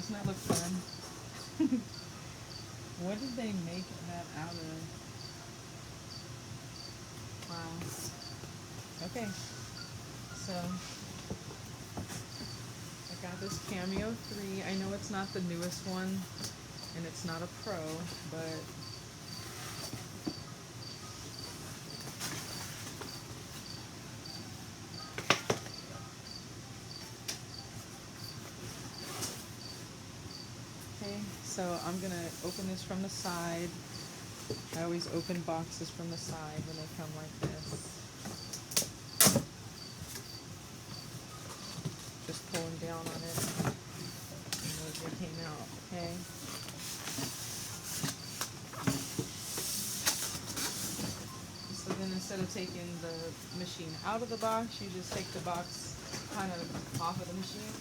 Doesn't that look fun? What did they make that out of? Wow. Okay, so I got this Cameo 3. I know it's not the newest one, and it's not a Pro, but okay, so I'm gonna open this from the side. I always open boxes from the side when they come like this. Just pulling down on it, and those came out, okay? So then instead of taking the machine out of the box, you just take the box kind of off of the machine.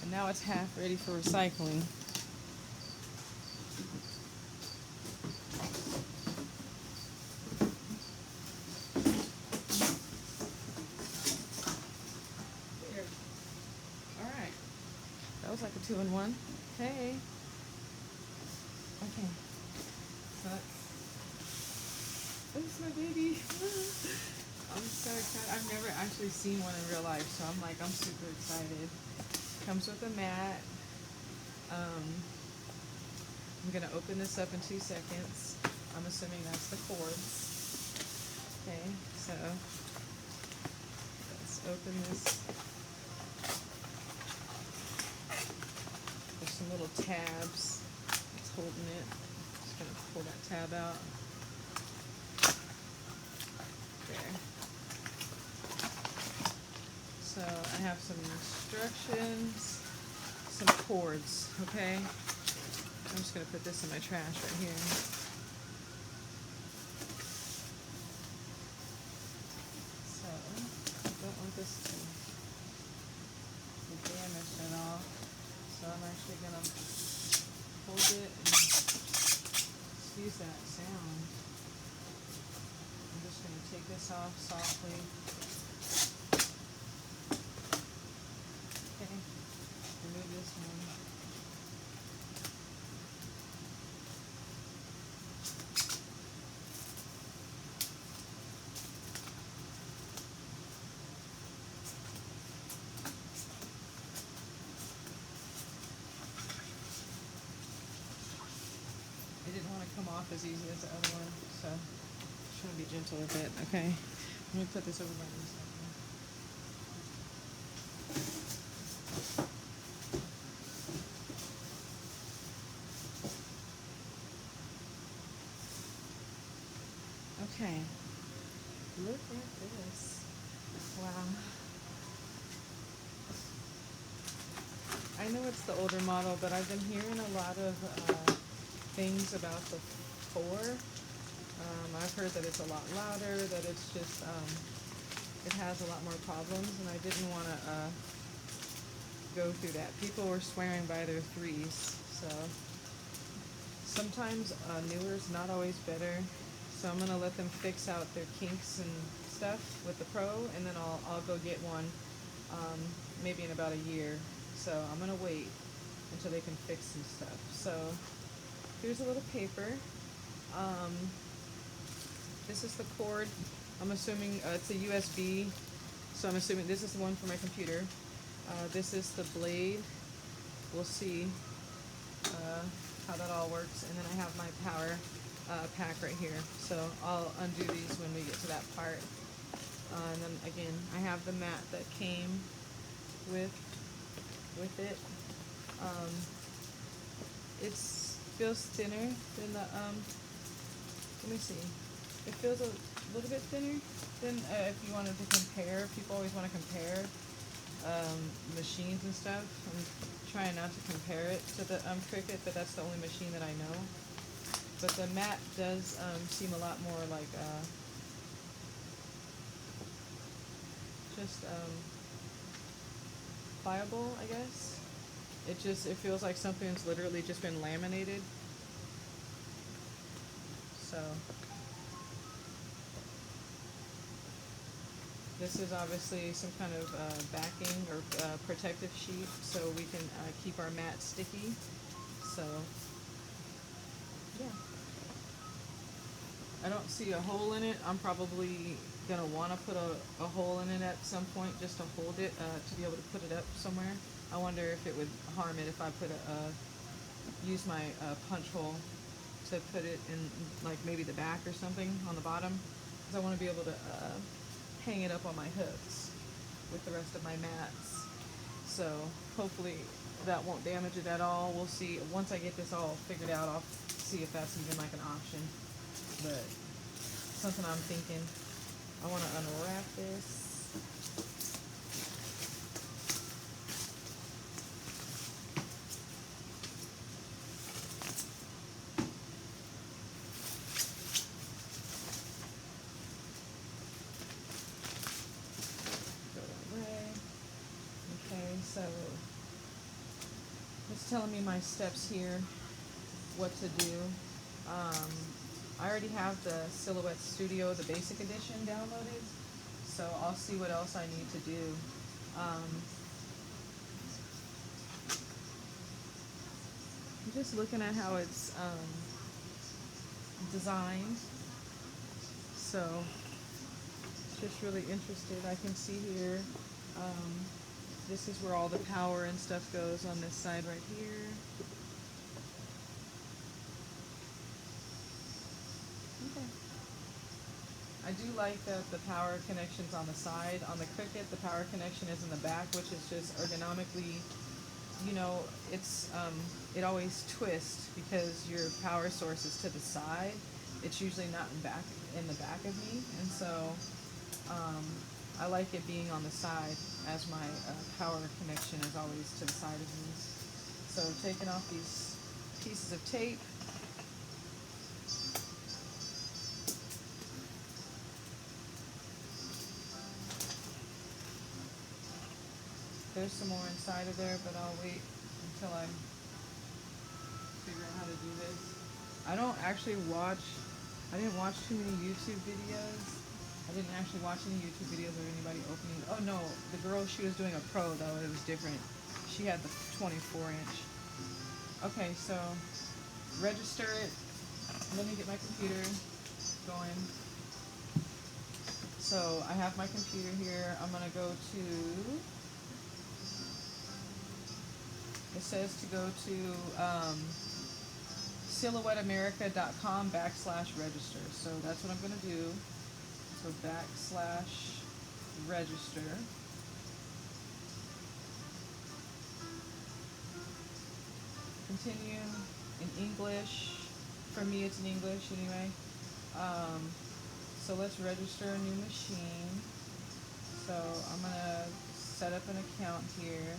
And now it's half ready for recycling. There. Alright. That was like a 2-in-1. Hey. Okay. So that's my baby. I'm so excited. I've never actually seen one in real life, so I'm super excited. Comes with a mat. I'm gonna open this up in 2 seconds. I'm assuming that's the cords. Okay, so let's open this. There's some little tabs. It's holding it. Just gonna pull that tab out. There. So I have some instructions, some cords, okay? I'm just gonna put this in my trash right here. So I don't want this to be damaged at all. So I'm actually gonna hold it and excuse that sound. I'm just gonna take this off softly. Okay, remove this one. It didn't want to come off as easy as the other one, so I'm trying to be gentle with it, okay? Let me put this over by this second. Okay, look at this. Wow. I know it's the older model, but I've been hearing a lot of things about the 4. I've heard that it's a lot louder, that it's just, it has a lot more problems, and I didn't want to go through that. People were swearing by their 3s, so sometimes newer is not always better. So I'm gonna let them fix out their kinks and stuff with the Pro, and then I'll go get one maybe in about a year. So I'm gonna wait until they can fix some stuff. So here's a little paper. This is the cord. I'm assuming it's a USB, so I'm assuming this is the one for my computer. This is the blade. We'll see how that all works. And then I have my power pack right here. So I'll undo these when we get to that part. And then again, I have the mat that came with it. It feels thinner than the let me see. It feels a little bit thinner than if you wanted to compare. People always want to compare machines and stuff. I'm trying not to compare it to the Cricut, but that's the only machine that I know. But the mat does seem a lot more like just pliable, I guess. It feels like something's literally just been laminated. So This is obviously some kind of backing or protective sheet so we can keep our mat sticky. So, yeah. I don't see a hole in it. I'm probably gonna want to put a hole in it at some point just to hold it, to be able to put it up somewhere. I wonder if it would harm it if I put use my punch hole to put it in, like maybe the back or something on the bottom, because I want to be able to hang it up on my hooks with the rest of my mats. So hopefully that won't damage it at all. We'll see. Once I get this all figured out, I'll see if that's even like an option. But something I'm thinking. I want to unwrap this. Go that way. Okay, so it's telling me my steps here, what to do. I already have the Silhouette Studio, the basic edition downloaded, so I'll see what else I need to do. I'm just looking at how it's designed, so just really interested. I can see here, this is where all the power and stuff goes on this side right here. Okay. I do like that the power connection's on the side. On the Cricut, the power connection is in the back, which is just ergonomically, you know, it's it always twists because your power source is to the side. It's usually not in the back of me, and so I like it being on the side, as my power connection is always to the side of me. So taking off these pieces of tape. There's some more inside of there, but I'll wait until I figure out how to do this. I don't actually I didn't watch too many YouTube videos. I didn't actually watch any YouTube videos of anybody opening. Oh no, the girl, she was doing a pro though, it was different. She had the 24-inch. Okay, so register it. Let me get my computer going. So I have my computer here. I'm gonna go to, it says to go to silhouetteamerica.com/register. So that's what I'm going to do. So /register. Continue in English. For me, it's in English anyway. So let's register a new machine. So I'm going to set up an account here.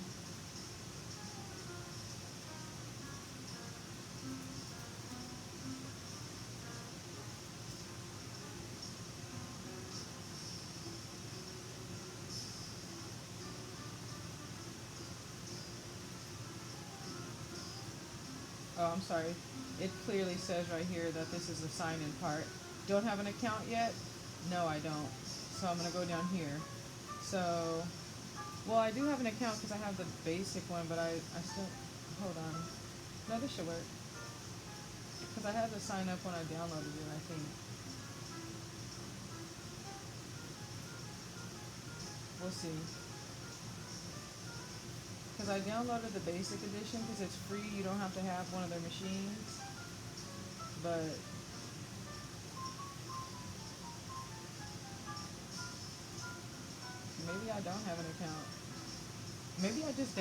Oh, I'm sorry. It clearly says right here that this is the sign-in part. Don't have an account yet? No, I don't. So I'm going to go down here. So, well, I do have an account because I have the basic one, but I still, hold on. No, this should work. Because I had to sign up when I downloaded it, I think. We'll see. Because I downloaded the basic edition because it's free. You don't have to have one of their machines. But maybe I don't have an account. Maybe I just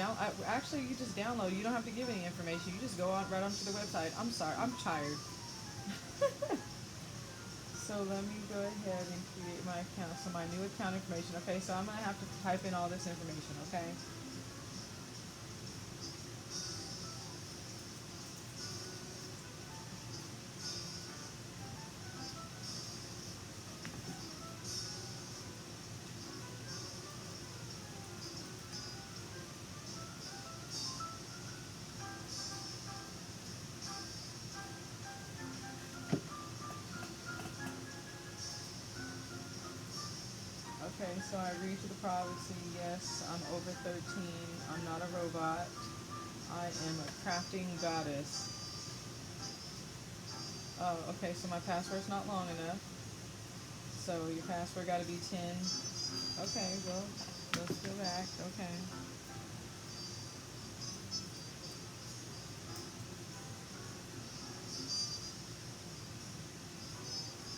actually, you just download. You don't have to give any information. You just go on right onto the website. I'm sorry. I'm tired. So let me go ahead and create my account. So my new account information. Okay, so I'm going to have to type in all this information, okay? Okay, So I agree to the privacy. Yes, I'm over 13. I'm not a robot. I am a crafting goddess. Oh, okay, so my password's not long enough. So your password got to be 10. Okay, well, let's go back. Okay.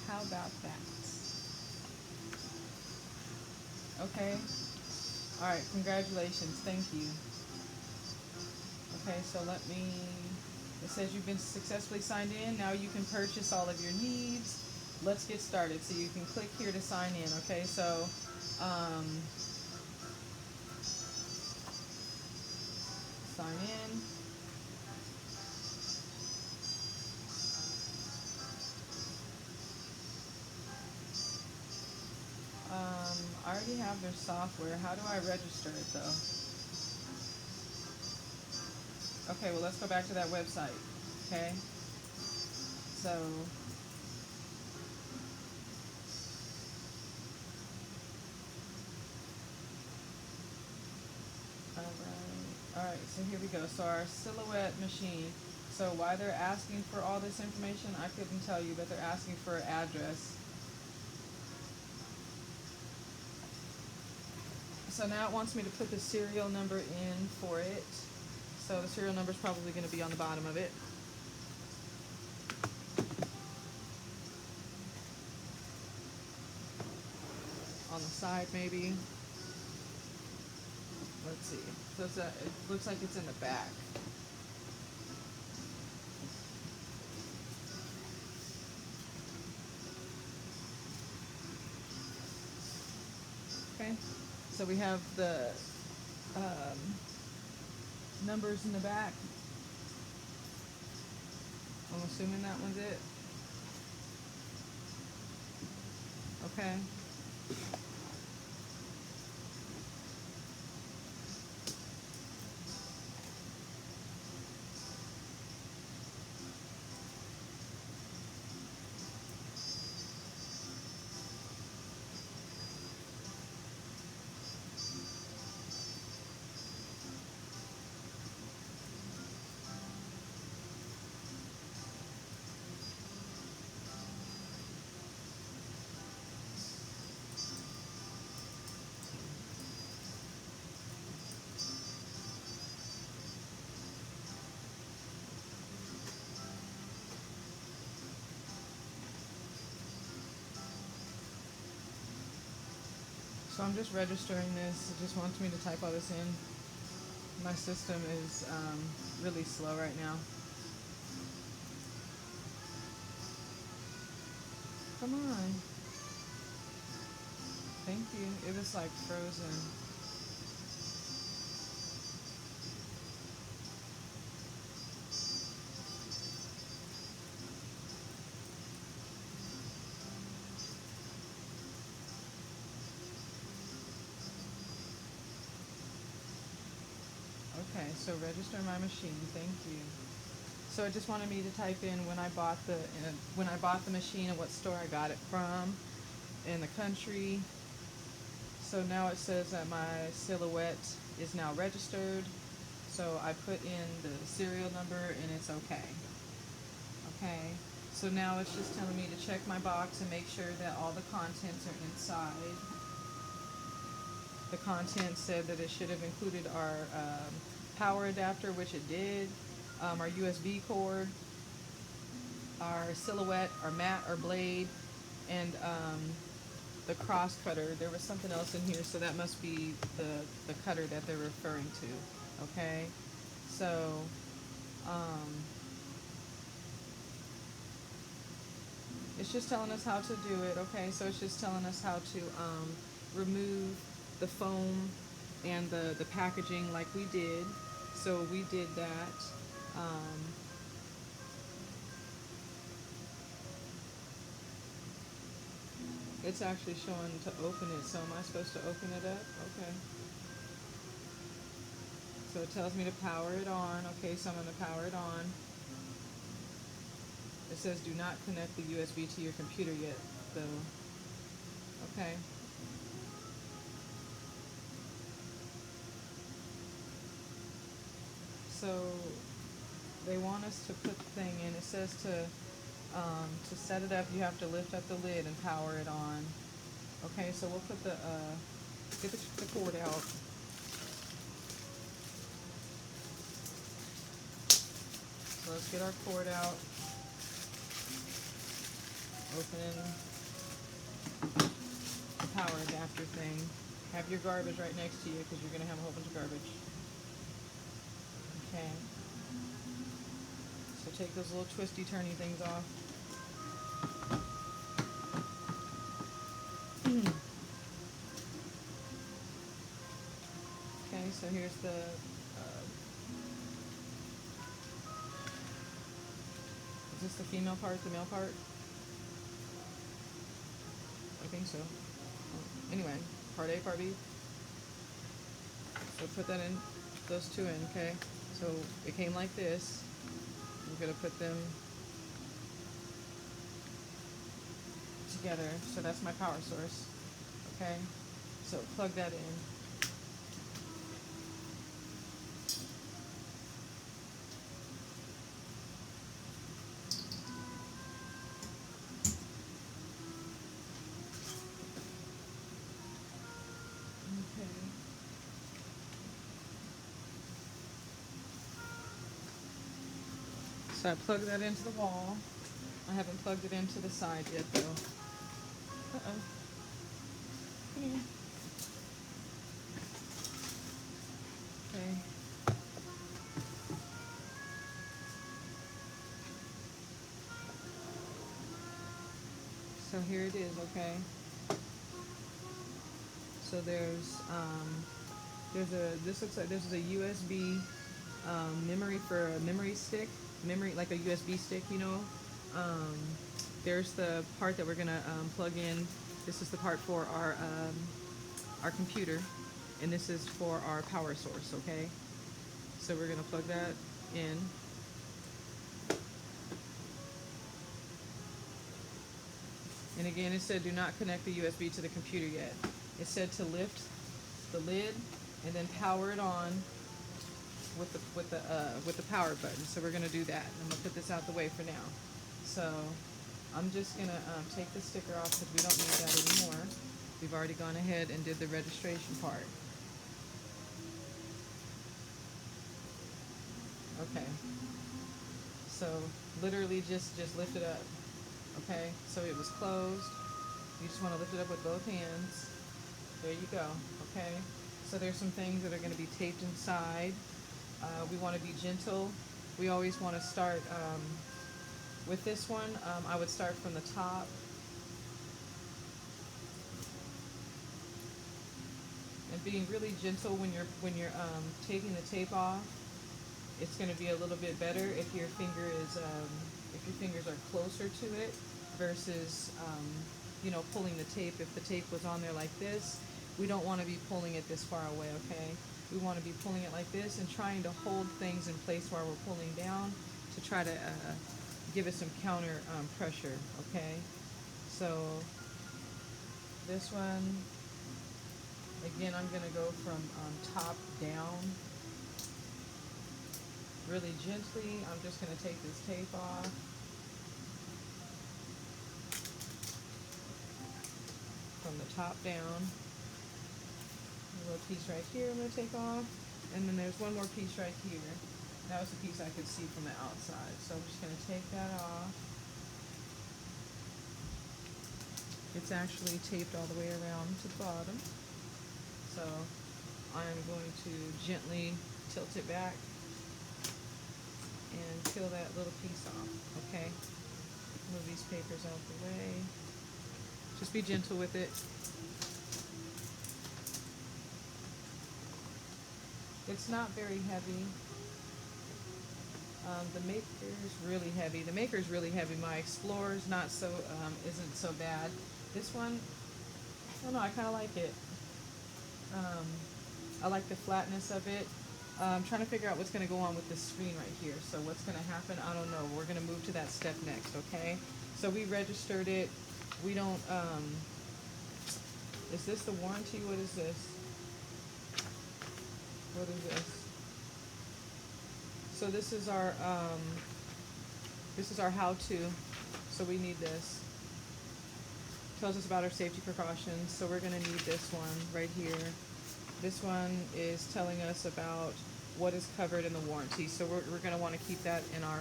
How about that? Okay. All right, congratulations. Thank you. Okay, so let me, it says you've been successfully signed in. Now you can purchase all of your needs. Let's get started. So you can click here to sign in. Okay, so um, sign in. I already have their software. How do I register it though? Okay, well let's go back to that website. Okay, so all right, so here we go. So our silhouette machine. So why they're asking for all this information, I couldn't tell you, but they're asking for an address. So now it wants me to put the serial number in for it. So the serial number is probably going to be on the bottom of it. On the side maybe. Let's see. So it looks like it's in the back. Okay. So we have the um, numbers in the back. I'm assuming that one's it. Okay. So I'm just registering this. It just wants me to type all this in. My system is really slow right now. Come on. Thank you. It was like frozen. Okay, so register my machine. Thank you. So it just wanted me to type in when I bought the machine and what store I got it from, and the country. So now it says that my silhouette is now registered. So I put in the serial number and it's okay. Okay. So now it's just telling me to check my box and make sure that all the contents are inside. The content said that it should have included our power adapter, which it did, our USB cord, our silhouette, our mat, our blade, and the cross cutter. There was something else in here, so that must be the cutter that they're referring to. Okay, so it's just telling us how to do it. Okay, so it's just telling us how to remove the foam and the packaging like we did. So we did that. It's actually showing to open it, so am I supposed to open it up? Okay. So it tells me to power it on. Okay, so I'm going to power it on. It says do not connect the USB to your computer yet, though. Okay. So they want us to put the thing in. It says to set it up, you have to lift up the lid and power it on. Okay, so we'll put the get the cord out. So let's get our cord out. Open the power adapter thing. Have your garbage right next to you because you're going to have a whole bunch of garbage. Okay. So take those little twisty turny things off. Okay, so here's the is this the female part, the male part? I think so. Anyway, part A, part B. So put that in, those two in, okay? So it came like this. We're gonna put them together. So that's my power source, okay? So plug that in. So I plugged that into the wall. I haven't plugged it into the side yet though. Uh-oh. Come here. Okay. So here it is, okay? So there's this looks like this is a USB memory for a memory stick. Memory, like a USB stick, you know. There's the part that we're gonna plug in. This is the part for our computer, and this is for our power source. Okay, so we're gonna plug that in. And again, it said do not connect the USB to the computer yet. It said to lift the lid and then power it on with the power button. So we're gonna do that. I'm gonna put this out the way for now. So I'm just gonna take the sticker off because we don't need that anymore. We've already gone ahead and did the registration part. Okay. So literally just lift it up. Okay. So it was closed. You just want to lift it up with both hands. There you go. Okay. So there's some things that are going to be taped inside. We want to be gentle. We always want to start with this one. I would start from the top. And being really gentle when you're taking the tape off. It's going to be a little bit better if your fingers are closer to it versus pulling the tape. If the tape was on there like this, we don't want to be pulling it this far away. Okay. We want to be pulling it like this and trying to hold things in place while we're pulling down to try to give it some counter pressure, okay? So this one, again, I'm going to go from top down really gently. I'm just going to take this tape off. From the top down. A little piece right here I'm going to take off, and then there's one more piece right here. That was the piece I could see from the outside, so I'm just going to take that off. It's actually taped all the way around to the bottom, so I'm going to gently tilt it back and peel that little piece off. Okay, move these papers out the way. Just be gentle with it. It's not very heavy. The Maker's really heavy. The Maker's really heavy. My Explorer's not so, isn't so bad. This one, I don't know, I kind of like it. I like the flatness of it. I'm trying to figure out what's going to go on with this screen right here. So what's going to happen, I don't know. We're going to move to that step next, okay? So we registered it. We don't, is this the warranty? What is this? What is this? So this is our how-to. So we need this. Tells us about our safety precautions. So we're gonna need this one right here. This one is telling us about what is covered in the warranty. So we're gonna want to keep that in our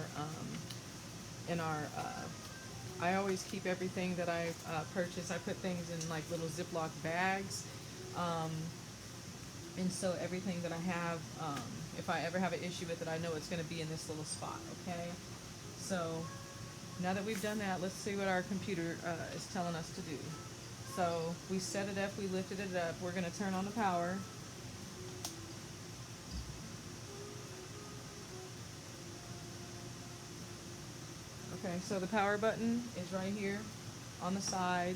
I always keep everything that I purchase. I put things in like little Ziploc bags. Um, and so everything that I have, if I ever have an issue with it, I know it's going to be in this little spot, okay? So now that we've done that, let's see what our computer is telling us to do. So we set it up, we lifted it up. We're going to turn on the power. Okay, so the power button is right here on the side.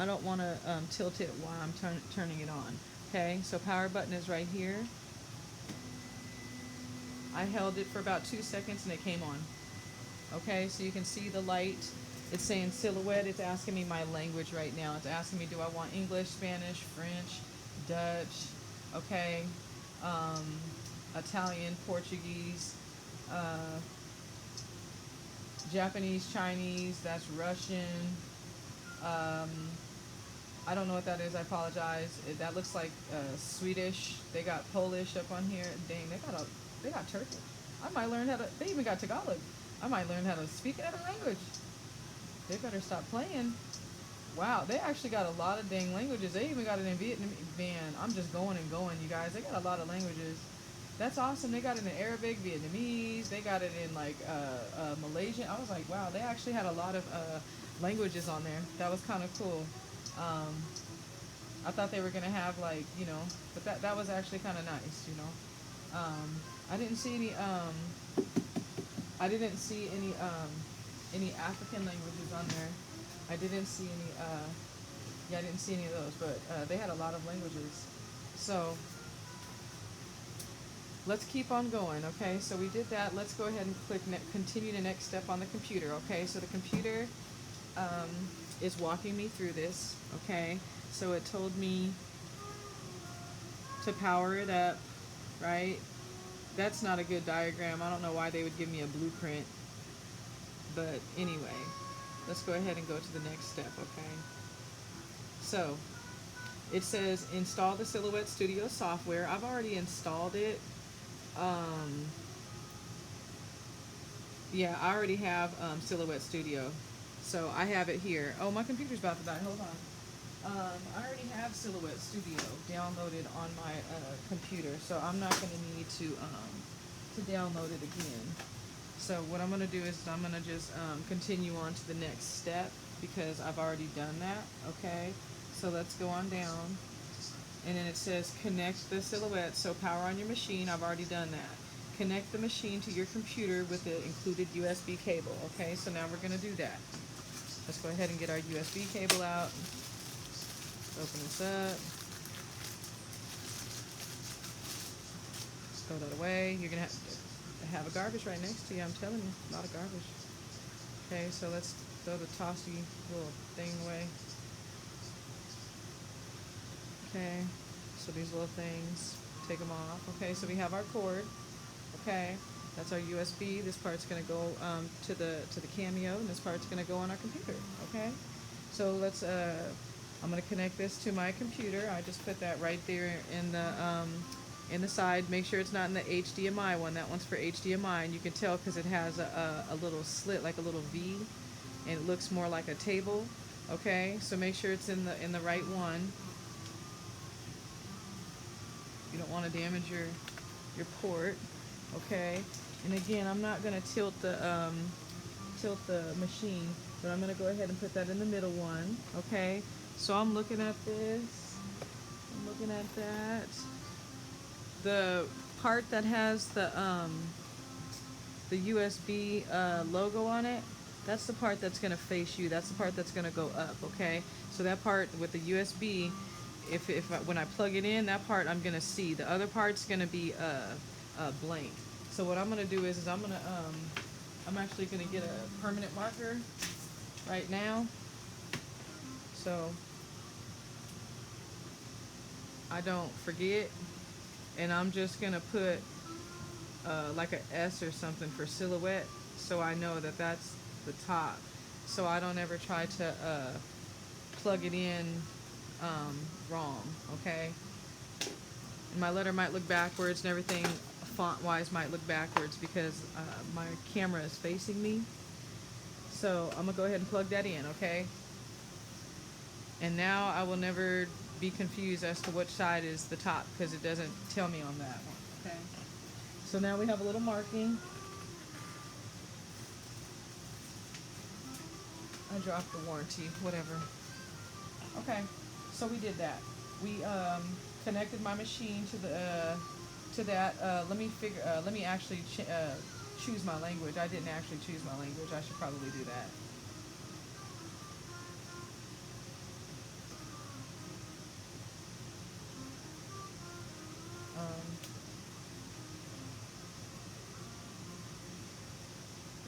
I don't want to tilt it while I'm turning it on. Okay, so power button is right here. I held it for about 2 seconds and it came on. Okay, so you can see the light. It's saying silhouette. It's asking me my language right now. It's asking me, do I want English, Spanish, French, Dutch, okay, Italian, Portuguese, Japanese, Chinese, that's Russian. I don't know what that is. I apologize. That looks like Swedish. They got Polish up on here. Dang, they got Turkish. I might learn how to. They even got Tagalog. I might learn how to speak another language. They better stop playing. Wow, they actually got a lot of dang languages. They even got it in Vietnamese. Man, I'm just going and going, you guys. They got a lot of languages. That's awesome. They got it in Arabic, Vietnamese. They got it in like Malaysian. I was like, wow, they actually had a lot of languages on there. That was kind of cool. I thought they were gonna have like, you know, but that was actually kind of nice, you know. I didn't see any any African languages on there. I didn't see any I didn't see any of those, but they had a lot of languages. So let's keep on going, okay? So we did that. Let's go ahead and click continue the next step on the computer, okay? So the computer is walking me through this, okay? So it told me to power it up, right? That's not a good diagram. I don't know why they would give me a blueprint. But anyway, let's go ahead and go to the next step, okay? So it says install the Silhouette Studio software. I've already installed it. Yeah, I already have Silhouette Studio. So I have it here. Oh, my computer's about to die. Hold on. I already have Silhouette Studio downloaded on my computer, so I'm not going to need to download it again. So what I'm going to do is I'm going to just continue on to the next step because I've already done that, okay? So let's go on down. And then it says connect the Silhouette, so power on your machine. I've already done that. Connect the machine to your computer with the included USB cable, okay? So now we're going to do that. Let's go ahead and get our USB cable out. Open this up. Throw that away. You're going to have a garbage right next to you. I'm telling you, a lot of garbage. Okay, so let's throw the tossy little thing away. Okay, so these little things, take them off. Okay, so we have our cord. Okay, that's our USB. This part's going to go to the Cameo, and this part's going to go on our computer. Okay, so let's. I'm going to connect this to my computer. I just put that right there in the side. Make sure it's not in the HDMI one. That one's for HDMI, and you can tell because it has a little slit, like a little V, and it looks more like a table. Okay, so make sure it's in the right one. You don't want to damage your port. Okay, and again, I'm not going to tilt the machine, but I'm going to go ahead and put that in the middle one. Okay, so I'm looking at this. I'm looking at that. The part that has the USB logo on it, that's the part that's going to face you. That's the part that's going to go up, okay? So that part with the USB, when I plug it in, that part I'm going to see. The other part's going to be blank. So what I'm going to do is I'm actually going to get a permanent marker right now. So I don't forget. and I'm just gonna put like a S or something for silhouette, so I know that that's the top, so I don't ever try to plug it in wrong. Okay, and my letter might look backwards and everything font wise might look backwards because my camera is facing me. So I'm gonna go ahead and plug that in, okay? And now I will never be confused as to which side is the top because it doesn't tell me on that one, okay? So now we have a little marking. I dropped the warranty, whatever. Okay, so we did that. We connected my machine to that. Let me actually choose my language. I didn't actually choose my language. I should probably do that.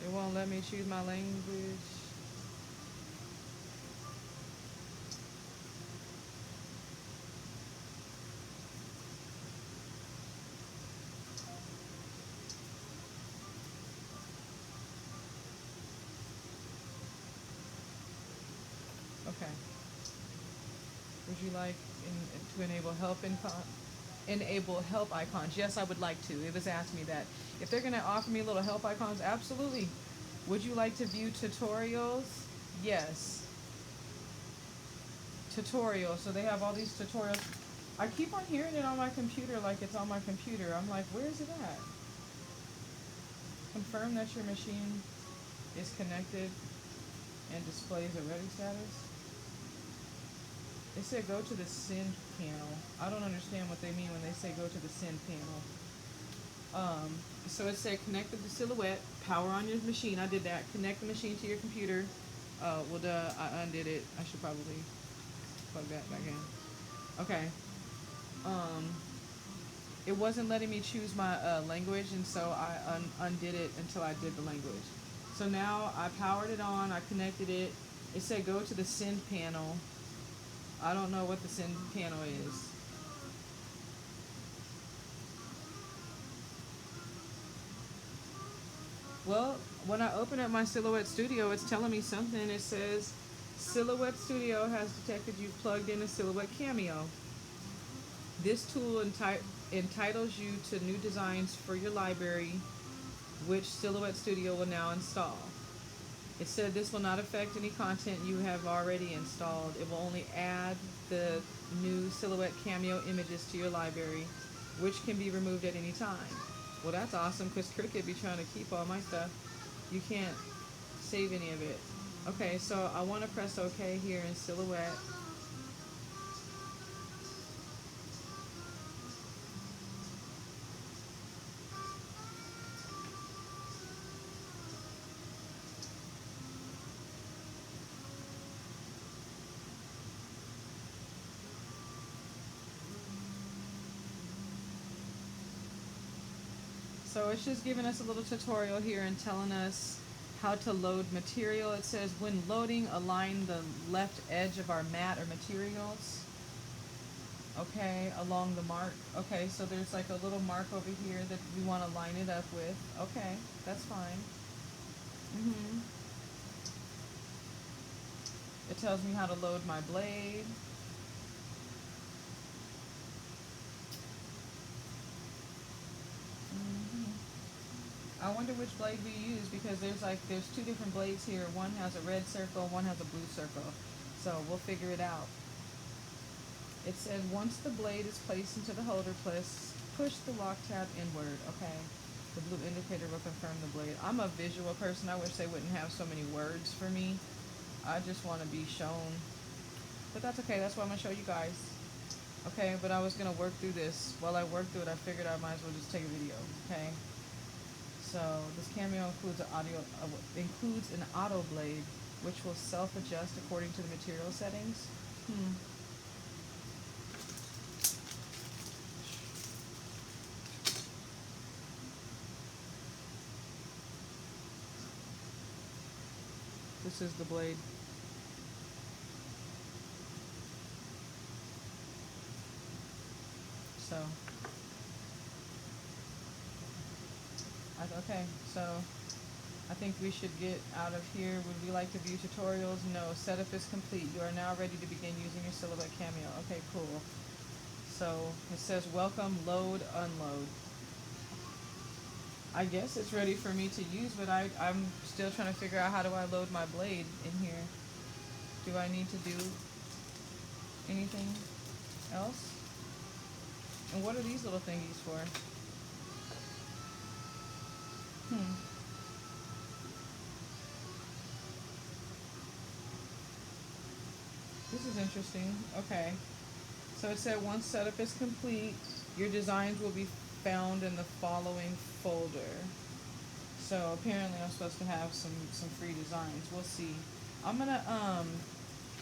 It won't let me choose my language. Okay. Would you like to enable help icons? Yes, I would like to. It was asked me that. If they're gonna offer me little help icons, absolutely. Would you like to view tutorials? Yes. Tutorials. So they have all these tutorials. I keep on hearing it on my computer like it's on my computer. I'm like, where is it at? Confirm that your machine is connected and displays a ready status. It said go to the send panel. I don't understand what they mean when they say go to the send panel. So it said connect the silhouette, power on your machine. I did that. Connect the machine to your computer. Well, duh, I undid it. I should probably plug that back in. Okay. It wasn't letting me choose my language, and so I undid it until I did the language. So now I powered it on. I connected it. It said go to the send panel. I don't know what the send panel is. Well, when I open up my Silhouette Studio, it's telling me something. It says, Silhouette Studio has detected you've plugged in a Silhouette Cameo. This tool entitles you to new designs for your library, which Silhouette Studio will now install. It said this will not affect any content you have already installed. It will only add the new Silhouette Cameo images to your library, which can be removed at any time. Well, that's awesome because Cricut be trying to keep all my stuff. You can't save any of it. Okay, so I want to press OK here in Silhouette. So it's just giving us a little tutorial here and telling us how to load material. It says when loading, align the left edge of our mat or materials. Okay, along the mark. Okay, so there's like a little mark over here that we want to line it up with. Okay, that's fine. It tells me how to load my blade. I wonder which blade we use because there's two different blades here. One has a red circle, one has a blue circle. So we'll figure it out. It says once the blade is placed into the holder, push the lock tab inward. Okay. The blue indicator will confirm the blade. I'm a visual person. I wish they wouldn't have so many words for me. I just want to be shown. But that's okay. That's why I'm going to show you guys. Okay, but I was going to work through this. While I work through it, I figured I might as well just take a video. Okay. So this Cameo includes an auto blade, which will self-adjust according to the material settings. This is the blade. So Okay, so I think we should get out of here. Would we like to view tutorials? No. Setup is complete. You are now ready to begin using your Silhouette Cameo. Okay, cool. So it says welcome, load, unload. I guess it's ready for me to use, but I'm still trying to figure out how do I load my blade in here. Do I need to do anything else? And what are these little thingies for? Hmm. This is interesting. Okay. So it said once setup is complete, your designs will be found in the following folder. So apparently I'm supposed to have some free designs. We'll see. I'm gonna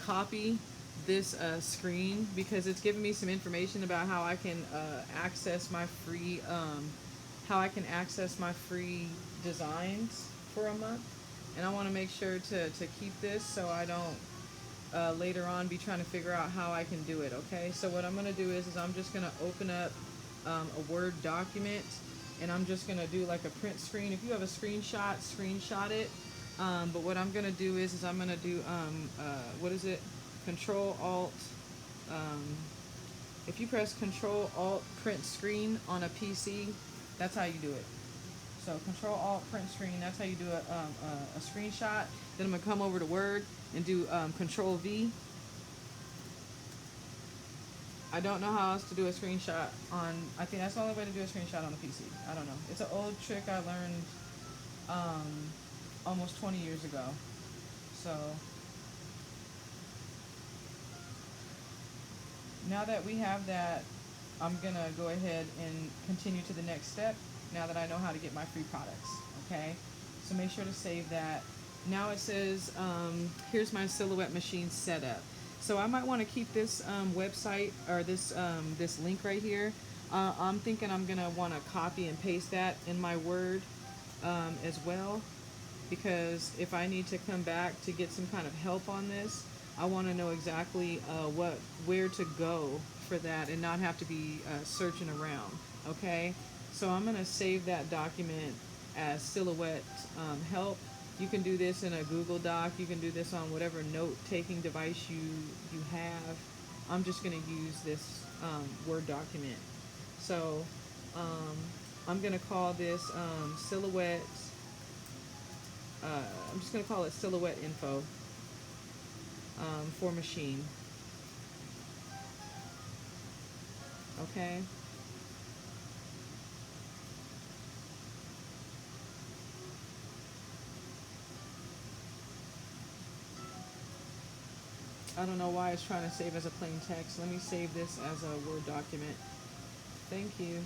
copy this screen because it's giving me some information about how I can access my free designs for a month, and I want to make sure to keep this so I don't later on be trying to figure out how I can do it. Okay, so what I'm gonna do is I'm just gonna open up a Word document, and I'm just gonna do like a print screen. If you have a screenshot it. But what I'm gonna do is I'm gonna do what is it? Control Alt. If you press Control Alt Print Screen on a PC, that's how you do it. So Control Alt Print Screen. That's how you do a screenshot. Then I'm gonna come over to Word and do Control V. I don't know how else to do a screenshot on. I think that's the only way to do a screenshot on the PC. I don't know. It's an old trick I learned almost 20 years ago. So now that we have that, I'm gonna go ahead and continue to the next step now that I know how to get my free products. Okay, so make sure to save that. Now it says here's my Silhouette machine setup. So I might want to keep this website or this link right here. I'm thinking I'm gonna want to copy and paste that in my Word as well, because if I need to come back to get some kind of help on this, I want to know exactly where to go for that and not have to be searching around. Okay, so I'm gonna save that document as Silhouette help. You can do this in a Google Doc. You can do this on whatever note-taking device you have. I'm just gonna use this Word document. So I'm gonna call this Silhouette. I'm just going to call it Silhouette Info for machine. Okay. I don't know why it's trying to save as a plain text. Let me save this as a Word document. Thank you.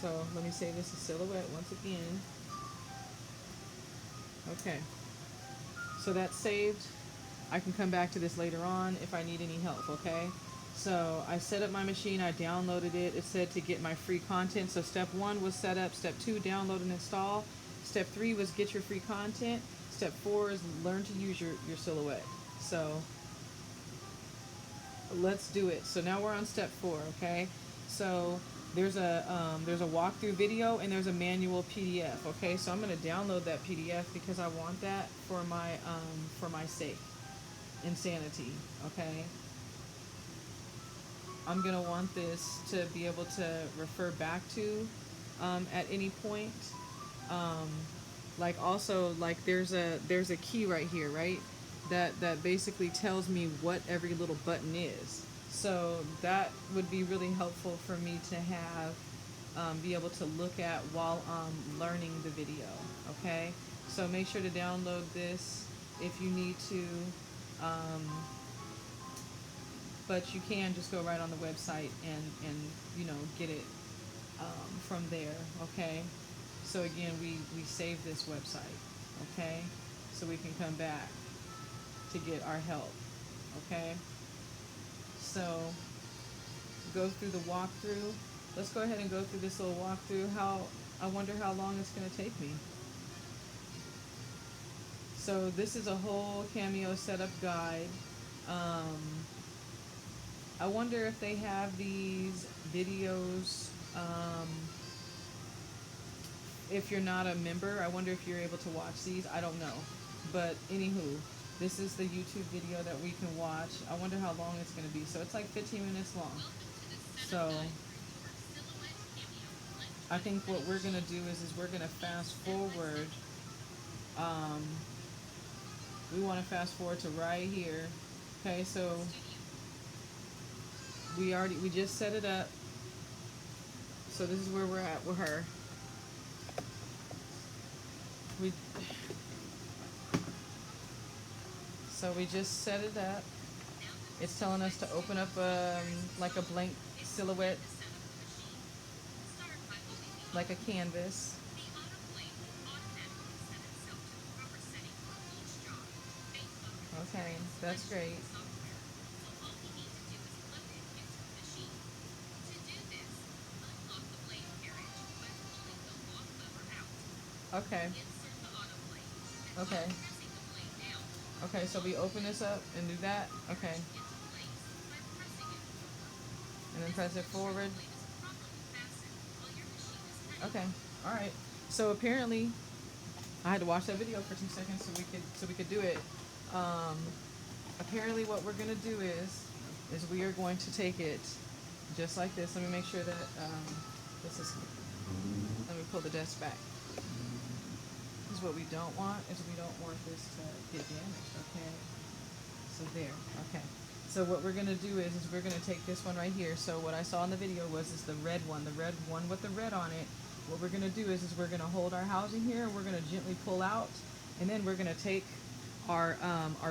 So let me save this as Silhouette once again. Okay. So that's saved. I can come back to this later on if I need any help, okay? So I set up my machine, I downloaded it. It said to get my free content. So step 1 was set up, step 2, download and install. Step 3 was get your free content. Step 4 is learn to use your Silhouette. So let's do it. So now we're on step 4, okay? So there's a walkthrough video and there's a manual PDF. Okay, so I'm gonna download that PDF because I want that for my sake, insanity. Okay, I'm gonna want this to be able to refer back to at any point. Like also like there's a key right here, right? That basically tells me what every little button is. So that would be really helpful for me to have, be able to look at while I'm learning the video, okay? So make sure to download this if you need to, but you can just go right on the website and you know, get it from there, okay? So again, we save this website, okay? So we can come back to get our help, okay? So go through the walkthrough. Let's go ahead and go through this little walkthrough. I wonder how long it's going to take me. So this is a whole Cameo setup guide. I wonder if they have these videos Um, if you're not a member, I wonder if you're able to watch these. I don't know. But anywho, this is the YouTube video that we can watch. I wonder how long it's going to be. So it's like 15 minutes long. So I think what we're going to do is we're going to fast forward. Um, we want to fast forward to right here. Okay, so we just set it up. So this is where we're at with her. We So we just set it up. It's telling us to open up like a blank silhouette, like a canvas. Okay, that's great. Okay. Okay. Okay, so we open this up and do that. Okay. And then press it forward. Okay. All right. So apparently, I had to watch that video for 2 seconds so we could do it. Um, apparently, what we're gonna do is we are going to take it just like this. Let me make sure that this is. Let me pull the desk back. Because what we don't want is we don't want this to get damaged. Okay. So there. Okay. So what we're gonna do is we're gonna take this one right here. So what I saw in the video was the red one with the red on it. What we're gonna do is we're gonna hold our housing here, and we're gonna gently pull out, and then we're gonna take our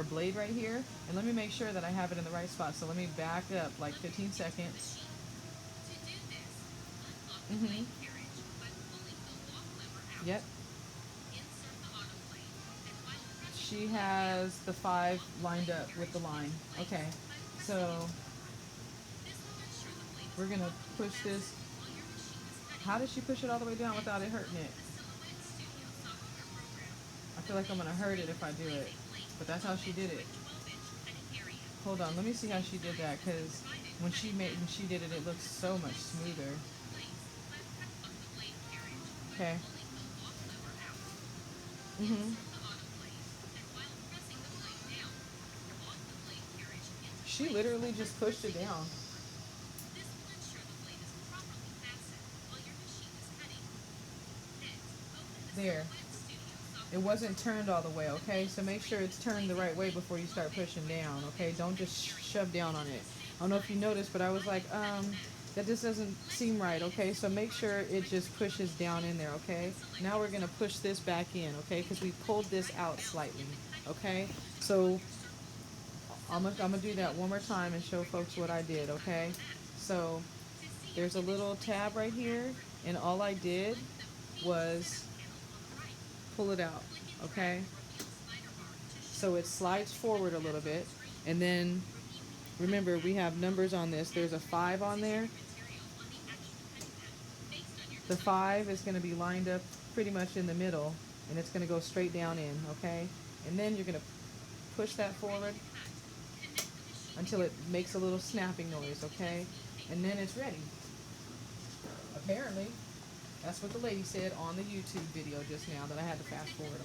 blade right here, and let me make sure that I have it in the right spot. So let me back up like 15 seconds. Mhm. Yep. She has the 5 lined up with the line. Okay. So we're gonna push this. How does she push it all the way down without it hurting it? I feel like I'm gonna hurt it if I do it, but that's how she did it. Hold on, let me see how she did that, because when she did it, it looked so much smoother. Okay. Mhm. She literally just pushed it down. There. It wasn't turned all the way, okay? So make sure it's turned the right way before you start pushing down, okay? Don't just shove down on it. I don't know if you noticed, but I was like, that just doesn't seem right, okay? So make sure it just pushes down in there, okay? Now we're going to push this back in, okay? Because we pulled this out slightly, okay? So I'm gonna do that one more time and show folks what I did, okay? So there's a little tab right here, and all I did was pull it out, okay? So it slides forward a little bit, and then remember we have numbers on this. There's a 5 on there. The 5 is going to be lined up pretty much in the middle, and it's going to go straight down in, okay? And then you're going to push that forward until it makes a little snapping noise, okay? And then it's ready. Apparently, that's what the lady said on the YouTube video just now that I had to fast forward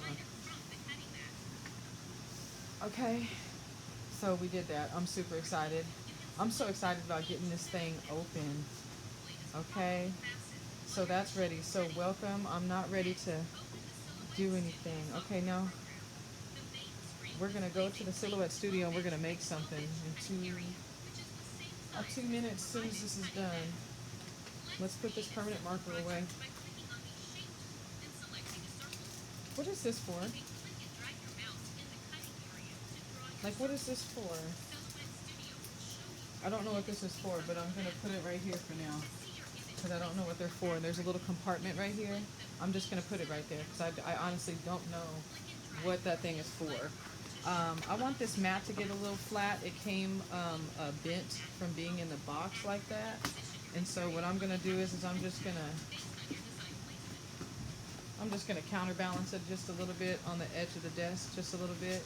on. Okay, so we did that. I'm super excited. I'm so excited about getting this thing open. Okay, so that's ready. So welcome. I'm not ready to do anything. Okay, now we're gonna go to the Silhouette Studio and we're gonna make something in 2 minutes. As soon as this is done, let's put this permanent marker away. What is this for? Like, what is this for? I don't know what this is for, but I'm gonna put it right here for now, because I don't know what they're for. There's a little compartment right here. I'm just gonna put it right there, because I honestly don't know what that thing is for. I want this mat to get a little flat. It came bent from being in the box like that. And so what I'm gonna do is I'm just gonna counterbalance it just a little bit on the edge of the desk, just a little bit.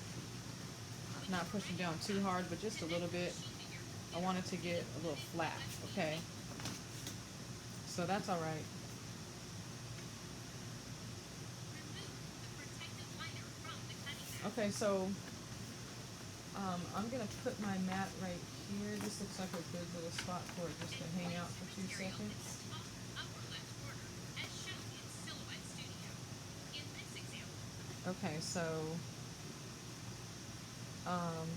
Not pushing down too hard, but just a little bit. I want it to get a little flat, okay? So So that's all right. Okay, so I'm gonna put my mat right here. This looks like a good little spot for it just to hang out for 2 seconds. Okay, so um,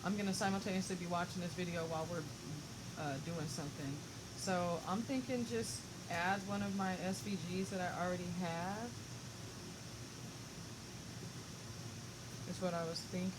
I'm gonna simultaneously be watching this video while we're doing something. So I'm thinking just add one of my SVGs that I already have. Is what I was thinking.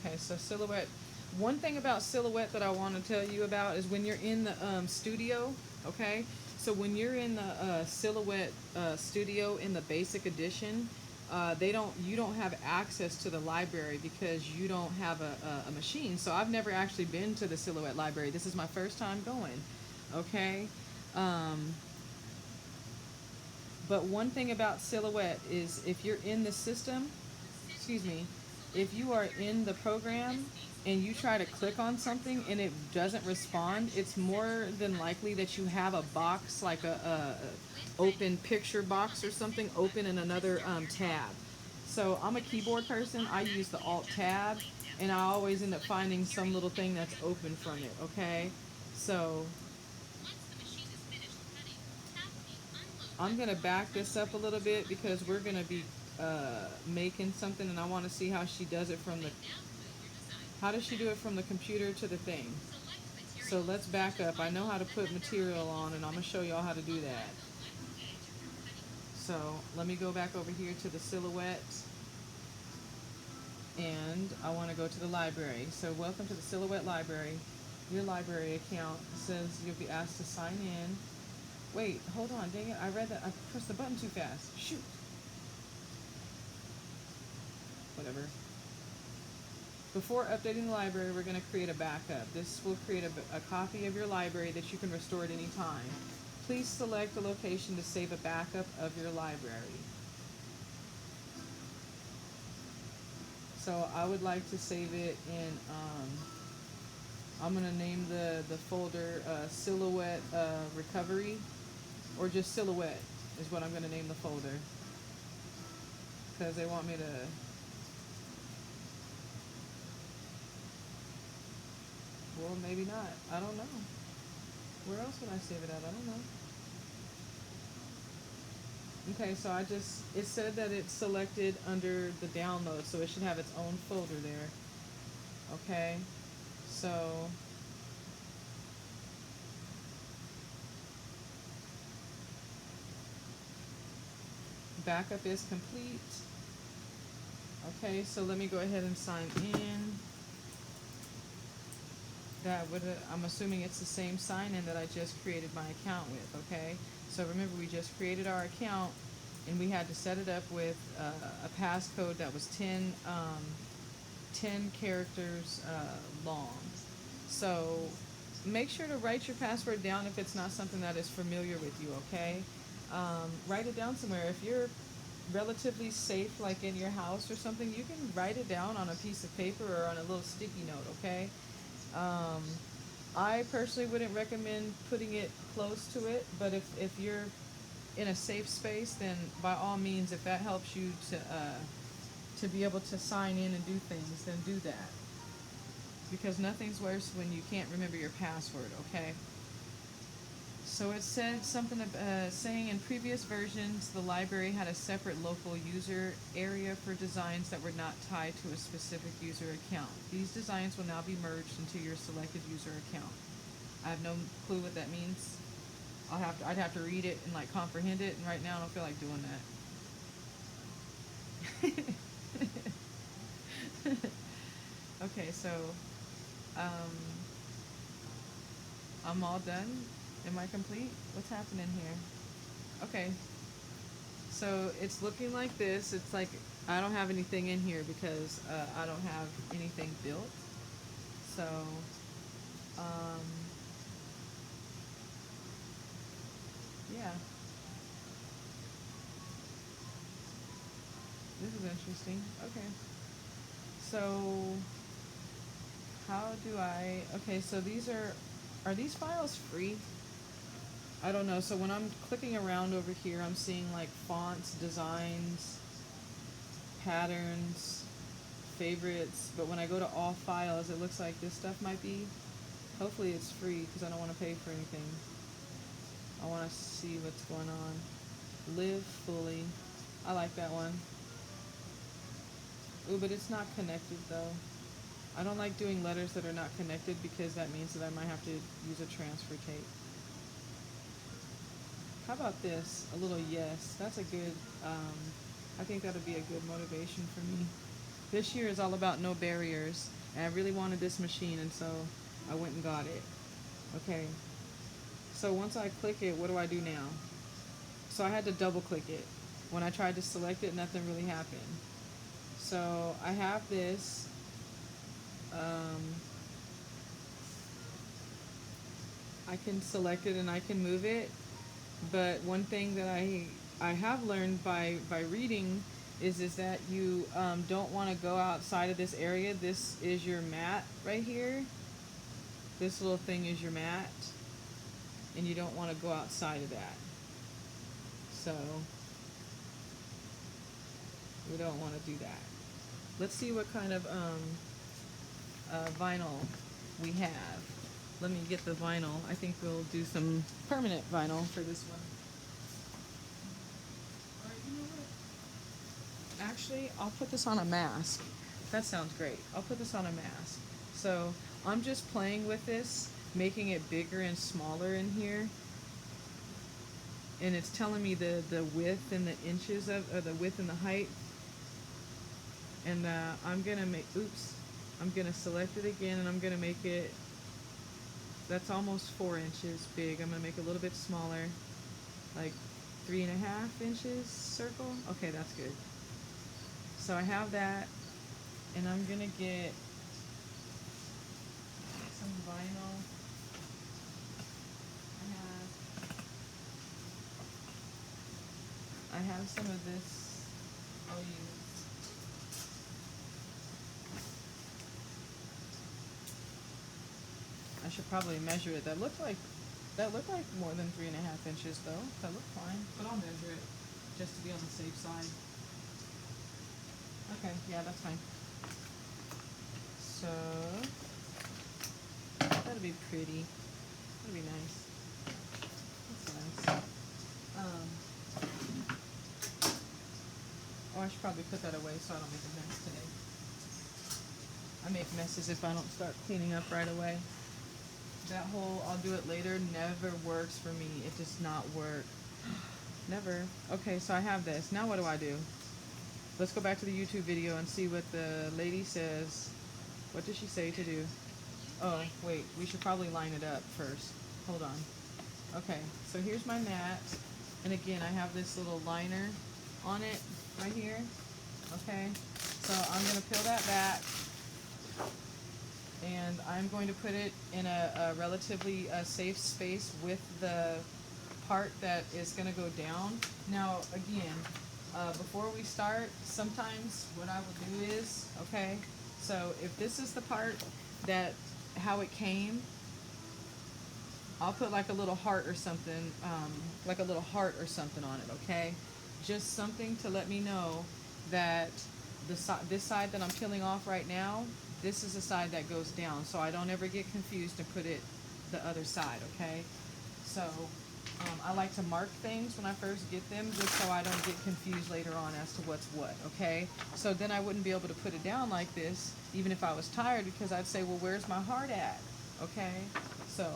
Okay, so silhouette. One thing about silhouette that I want to tell you about is when you're in the studio, okay? So when you're in the silhouette studio in the basic edition, you don't have access to the library because you don't have a machine. So I've never actually been to the silhouette library. This is my first time going, okay? Um, but one thing about silhouette is if you're in the system, excuse me, if you are in the program and you try to click on something and it doesn't respond, it's more than likely that you have a box, like a open picture box or something open in another tab. So I'm a keyboard person. I use the Alt tab, and I always end up finding some little thing that's open from it. Okay, so I'm gonna back this up a little bit because we're gonna be making something, and I want to see how she does it from the. How does she do it from the computer to the thing? So let's back up. I know how to put material on, and I'm gonna show y'all how to do that. So let me go back over here to the silhouette, and I want to go to the library. So welcome to the silhouette library. Your library account says you'll be asked to sign in. Wait, hold on, dang it, I read that, I pressed the button too fast. Shoot. Whatever. Before updating the library, we're going to create a backup. This will create a copy of your library that you can restore at any time. Please select a location to save a backup of your library. So I would like to save it in, I'm going to name the folder Silhouette Recovery, or just Silhouette is what I'm going to name the folder. Because they want me to... Well, maybe not. I don't know. Where else would I save it at? I don't know. Okay, so it said that it's selected under the download, so it should have its own folder there. Okay, so backup is complete. Okay, so let me go ahead and sign in. I'm assuming it's the same sign-in that I just created my account with, okay? So remember, we just created our account, and we had to set it up with a passcode that was 10 characters long. So make sure to write your password down if it's not something that is familiar with you, okay? Write it down somewhere. If you're relatively safe, like in your house or something, you can write it down on a piece of paper or on a little sticky note, okay? I personally wouldn't recommend putting it close to it, but if you're in a safe space, then by all means, if that helps you to be able to sign in and do things, then do that. Because nothing's worse when you can't remember your password, okay? So it said something saying in previous versions, the library had a separate local user area for designs that were not tied to a specific user account. These designs will now be merged into your selected user account. I have no clue what that means. I'd have to read it and like comprehend it, and right now I don't feel like doing that. Okay, so I'm all done. Am I complete? What's happening here? Okay, so it's looking like this. It's like I don't have anything in here because I don't have anything built. So Yeah, this is interesting. Okay. So how do I, okay, so are these files free? I don't know. So when I'm clicking around over here, I'm seeing like fonts, designs, patterns, favorites. But when I go to all files, it looks like this stuff might be, hopefully it's free because I don't want to pay for anything. I want to see what's going on. Live fully. I like that one. Ooh, but it's not connected though. I don't like doing letters that are not connected because that means that I might have to use a transfer tape. How about this? A little yes. That's a good, I think that'll be a good motivation for me. This year is all about no barriers. And I really wanted this machine, and so I went and got it. Okay. So once I click it, what do I do now? So I had to double click it. When I tried to select it, nothing really happened. So I have this. Um, I can select it and I can move it. But one thing that I have learned by reading is that you don't want to go outside of this area. This is your mat right here. This little thing is your mat, and you don't want to go outside of that. So we don't want to do that. Let's see what kind of vinyl we have. Let me get the vinyl. I think we'll do some permanent vinyl for this one. Or you know what? Actually, I'll put this on a mask. That sounds great. I'll put this on a mask. So I'm just playing with this, making it bigger and smaller in here. And it's telling me the width and the inches of, or the width and the height. And I'm gonna make, I'm gonna select it again and I'm gonna make it, that's almost 4 inches big. I'm gonna make it a little bit smaller, like 3.5 inches circle. Okay, that's good. So I have that, and I'm gonna get some vinyl. I have some of this I'll use. I should probably measure it. That looked like more than 3.5 inches though. That looked fine, but I'll measure it just to be on the safe side. Okay, yeah, that's fine. So that'll be pretty. That'll be nice. That's nice. Oh, I should probably put that away so I don't make a mess today. I make messes if I don't start cleaning up right away. That whole I'll do it later never works for me. It does not work. Never. Okay, so I have this. Now what do I do? Let's go back to the YouTube video and see what the lady says. What does she say to do? Oh, wait. We should probably line it up first. Hold on. Okay, so here's my mat. And again, I have this little liner on it right here. Okay, so I'm going to peel that back. And I'm going to put it in a relatively safe space with the part that is going to go down. Now, again, before we start, sometimes what I will do is, okay, so if this is the part that, how it came, I'll put like a little heart or something, on it, okay? Just something to let me know that this side that I'm peeling off right now, this is the side that goes down, so I don't ever get confused and put it the other side, okay? So I like to mark things when I first get them just so I don't get confused later on as to what's what, okay? So then I wouldn't be able to put it down like this even if I was tired, because I'd say, well, where's my heart at, okay? So,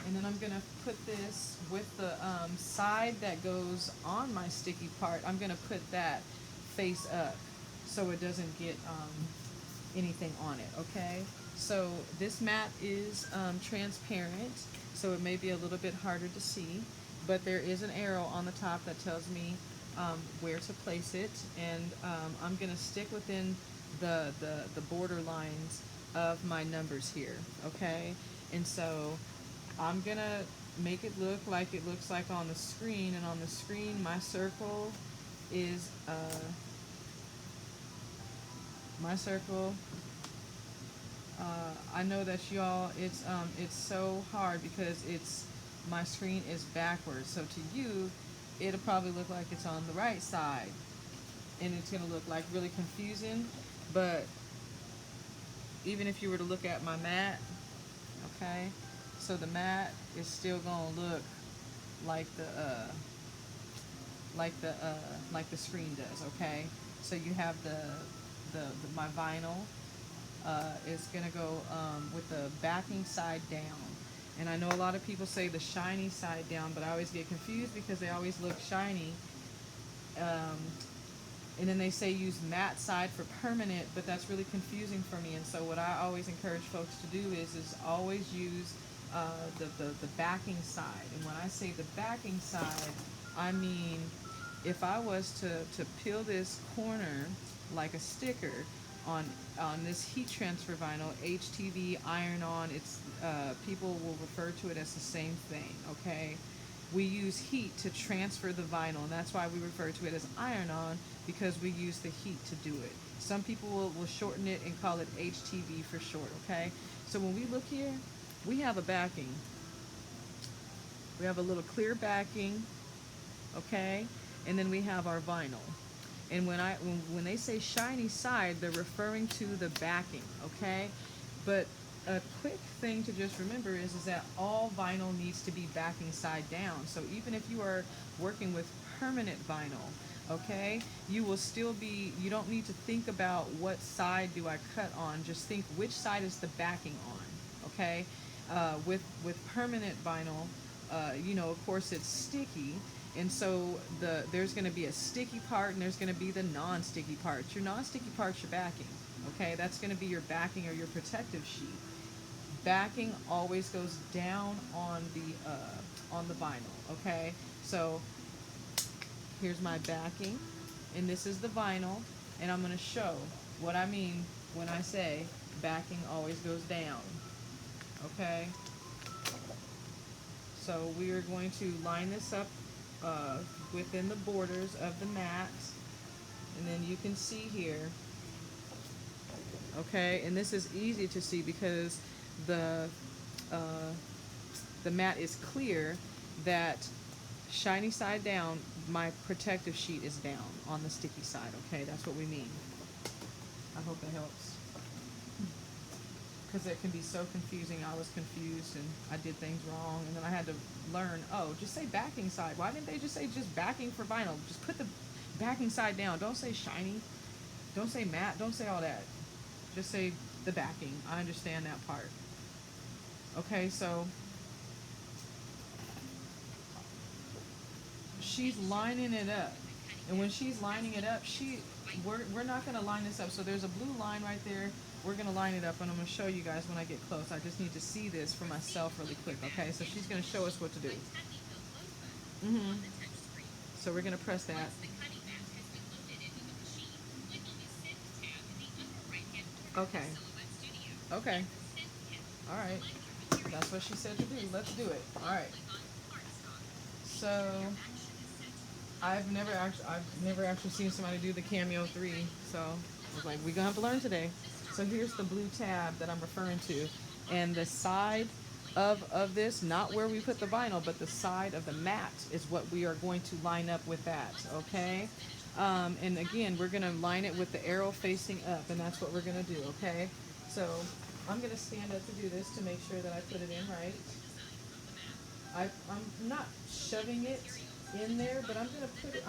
and then I'm gonna put this with the side that goes on my sticky part, I'm gonna put that face up so it doesn't get anything on it, okay? So this mat is transparent, so it may be a little bit harder to see, but there is an arrow on the top that tells me where to place it, and I'm gonna stick within the border lines of my numbers here, okay? And so I'm gonna make it look like it looks like on the screen, and on the screen my circle is my circle. I know that y'all, it's so hard because it's my screen is backwards. So to you, it'll probably look like it's on the right side, and it's gonna look like really confusing. But even if you were to look at my mat, okay, so the mat is still gonna look like the screen does. Okay, so you have the my vinyl is gonna go with the backing side down. And I know a lot of people say the shiny side down, but I always get confused because they always look shiny. Um, and then they say use matte side for permanent, but that's really confusing for me. And so what I always encourage folks to do is always use the backing side. And when I say the backing side, I mean if I was to peel this corner like a sticker on this heat transfer vinyl, HTV iron on, it's people will refer to it as the same thing. Okay, we use heat to transfer the vinyl, and that's why we refer to it as iron on, because we use the heat to do it. Some people will shorten it and call it HTV for short. Okay, so when we look here, we have a backing. We have a little clear backing, okay, and then we have our vinyl. And when they say shiny side, they're referring to the backing, okay? But a quick thing to just remember is that all vinyl needs to be backing side down. So even if you are working with permanent vinyl, okay, you will still be, you don't need to think about what side do I cut on. Just think which side is the backing on, okay? With permanent vinyl, of course it's sticky, and so there's going to be a sticky part and there's going to be the non-sticky part. Your non-sticky part's your backing, okay? That's going to be your backing or your protective sheet. Backing always goes down on the vinyl, okay? So here's my backing, and this is the vinyl, and I'm going to show what I mean when I say backing always goes down, okay? So we are going to line this up within the borders of the mat, and then you can see here, okay, and this is easy to see because the mat is clear, that shiny side down, my protective sheet is down on the sticky side, okay? That's what we mean. I hope that helps, because it can be so confusing. I was confused and I did things wrong, and then I had to learn, just say backing side. Why didn't they just say just backing for vinyl? Just put the backing side down. Don't say shiny, don't say matte, don't say all that. Just say the backing. I understand that part. Okay, so she's lining it up, and when she's lining it up, we're not going to line this up. So there's a blue line right there. We're going to line it up, and I'm going to show you guys when I get close. I just need to see this for myself really quick, okay? So she's going to show us what to do. So we're going to press that. Okay. Okay. All right. That's what she said to do. Let's do it. All right. So I've never actually seen somebody do the Cameo 3, so I was like, we're gonna have to learn today. So here's the blue tab that I'm referring to, and the side of this, not where we put the vinyl, but the side of the mat is what we are going to line up with that, okay? And again, we're gonna line it with the arrow facing up, and that's what we're gonna do, okay? So I'm gonna stand up to do this to make sure that I put it in right. I'm not shoving it in there, but I'm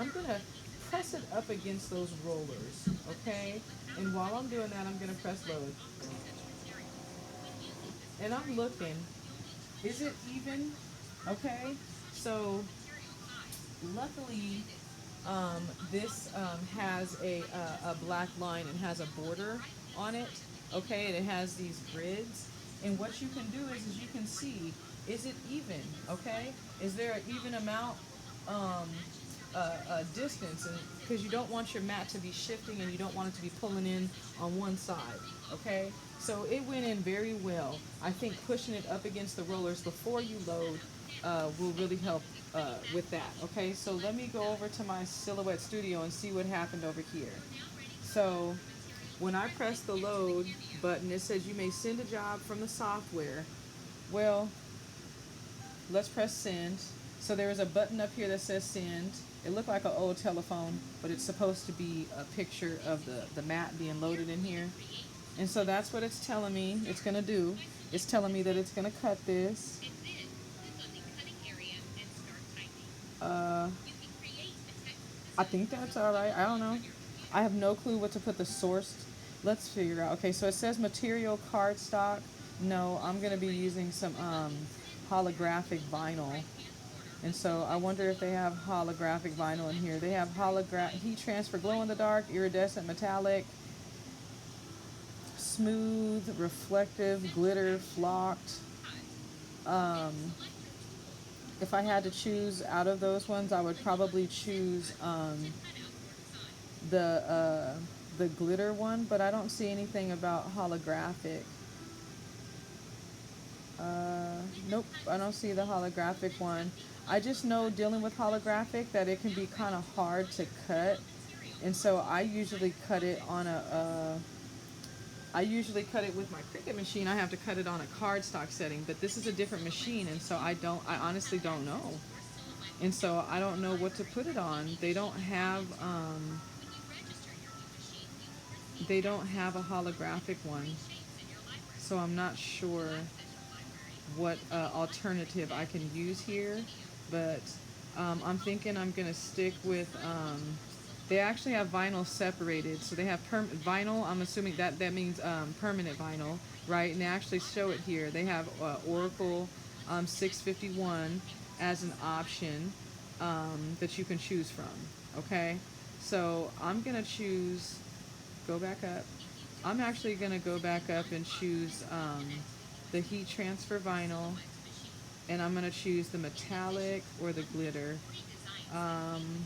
gonna press it up against those rollers, okay? And while I'm doing that, I'm gonna press load. And I'm looking, is it even? Okay, so luckily, this has a black line and has a border on it, okay? And it has these grids, and what you can do is you can see, is it even, okay? Is there an even amount distance, because you don't want your mat to be shifting and you don't want it to be pulling in on one side, okay? So it went in very well. I think pushing it up against the rollers before you load will really help with that. Okay, so let me go over to my Silhouette Studio and see what happened over here. So when I press the load button, it says you may send a job from the software. Well, let's press send. So there is a button up here that says send. It looked like an old telephone, but it's supposed to be a picture of the mat being loaded in here. And so that's what it's telling me it's going to do. It's telling me that it's going to cut this. Uh, I think that's all right. I don't know. I have no clue what to put the source. Let's figure out. Okay, so it says material cardstock. No, I'm going to be using some holographic vinyl. And so I wonder if they have holographic vinyl in here. They have heat transfer, glow in the dark, iridescent, metallic, smooth, reflective, glitter, flocked. Um, if I had to choose out of those ones, I would probably choose the uh, the glitter one, but I don't see anything about holographic. Nope, I don't see the holographic one. I just know dealing with holographic that it can be kind of hard to cut, and so I usually cut it on I usually cut it with my Cricut machine. I have to cut it on a cardstock setting, but this is a different machine, and so I honestly don't know, and so I don't know what to put it on. They don't have a holographic one, so I'm not sure what alternative I can use here, but I'm thinking I'm gonna stick with. They actually have vinyl separated, so they have vinyl. I'm assuming that means permanent vinyl, right? And they actually show it here. They have Oracle 651 as an option that you can choose from. Okay, so I'm gonna choose. Go back up. I'm actually gonna go back up and choose the heat transfer vinyl, and I'm gonna choose the metallic or the glitter. Um,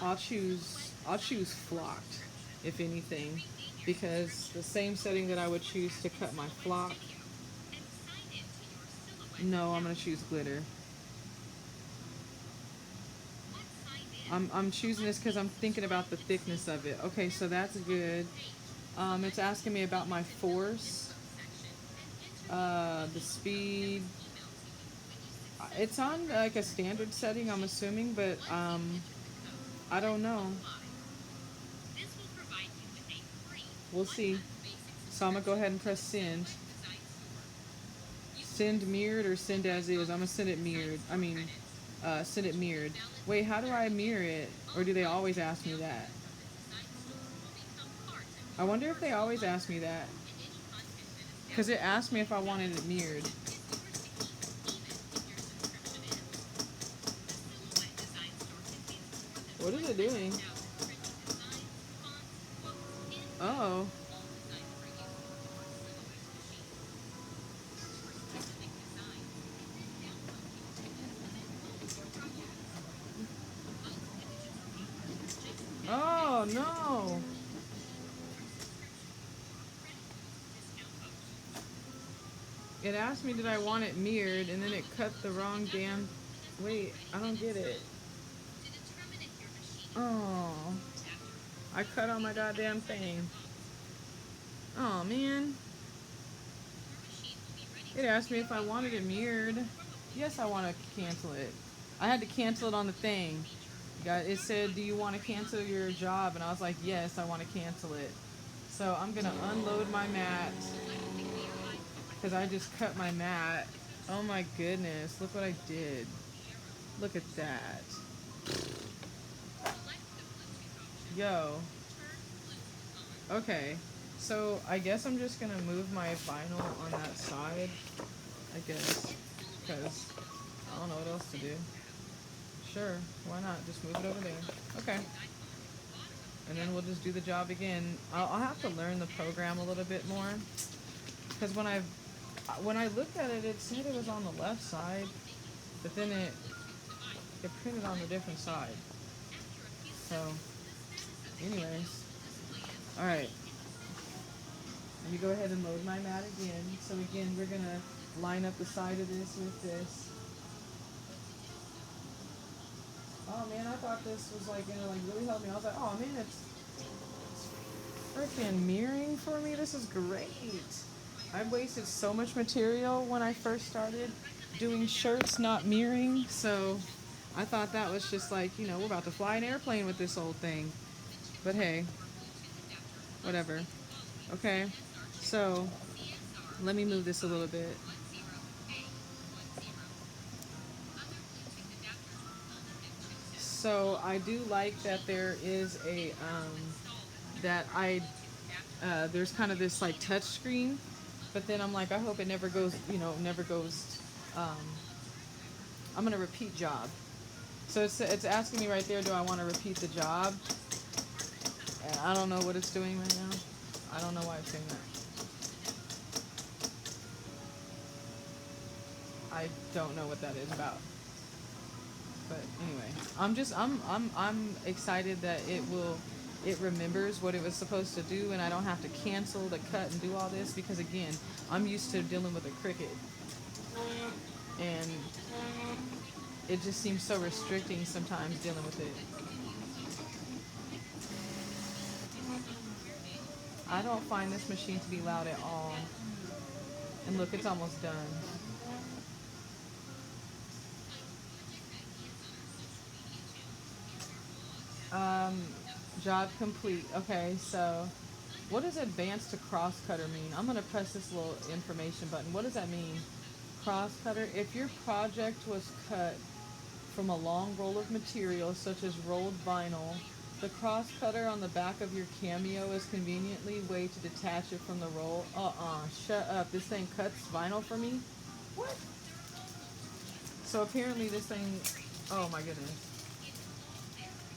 I'll choose flocked, if anything, because the same setting that I would choose to cut my flock. No, I'm gonna choose glitter. I'm choosing this because I'm thinking about the thickness of it. Okay, so that's good. It's asking me about my force, the speed. It's on like a standard setting, I'm assuming, but I don't know. We'll see. So I'm gonna go ahead and press send. Send mirrored or send as is. I'm gonna send it mirrored. Send it mirrored. Wait, how do I mirror it? Or do they always ask me that? I wonder if they always ask me that. Because it asked me if I wanted it mirrored. What is it doing? Oh. Oh, no. It asked me did I want it mirrored, and then it cut the wrong damn... Wait, I don't get it. Oh. I cut on my goddamn thing. Oh, man. It asked me if I wanted it mirrored. Yes, I want to cancel it. I had to cancel it on the thing. It said, do you want to cancel your job? And I was like, yes, I want to cancel it. So I'm going to unload my mat because I just cut my mat. Oh my goodness, look what I did. Look at that. Yo. Okay, so I guess I'm just going to move my vinyl on that side, I guess, because I don't know what else to do. Sure, why not? Just move it over there. Okay. And then we'll just do the job again. I'll have to learn the program a little bit more, because when I looked at it, it said it was on the left side, but then it printed on the different side. So, anyways, all right. Let me go ahead and load my mat again. So again, we're gonna line up the side of this with this. Oh man, I thought this was like gonna like really help me. I was like, oh man, it's freaking mirroring for me. This is great. I wasted so much material when I first started doing shirts not mirroring, so I thought that was just like, you know, we're about to fly an airplane with this old thing. But hey, whatever. Okay, so let me move this a little bit. So I do like that there is a that I there's kind of this like touch screen, but then I'm like, I hope it never goes, you know, never goes. Um, I'm gonna repeat job. So it's asking me right there, do I want to repeat the job? And I don't know what it's doing right now. I don't know why it's doing that. I don't know what that is about. But anyway, I'm excited that it remembers what it was supposed to do, and I don't have to cancel the cut and do all this because again, I'm used to dealing with a Cricut, and it just seems so restricting sometimes dealing with it. I don't find this machine to be loud at all. And look, it's almost done. Um, Job complete. Okay, so what does advanced to cross cutter mean? I'm gonna press this little information button. What does that mean? Cross cutter. If your project was cut from a long roll of material, such as rolled vinyl, the cross cutter on the back of your Cameo is conveniently way to detach it from the roll. Shut up. This thing cuts vinyl for me? What? So apparently this thing, oh my goodness.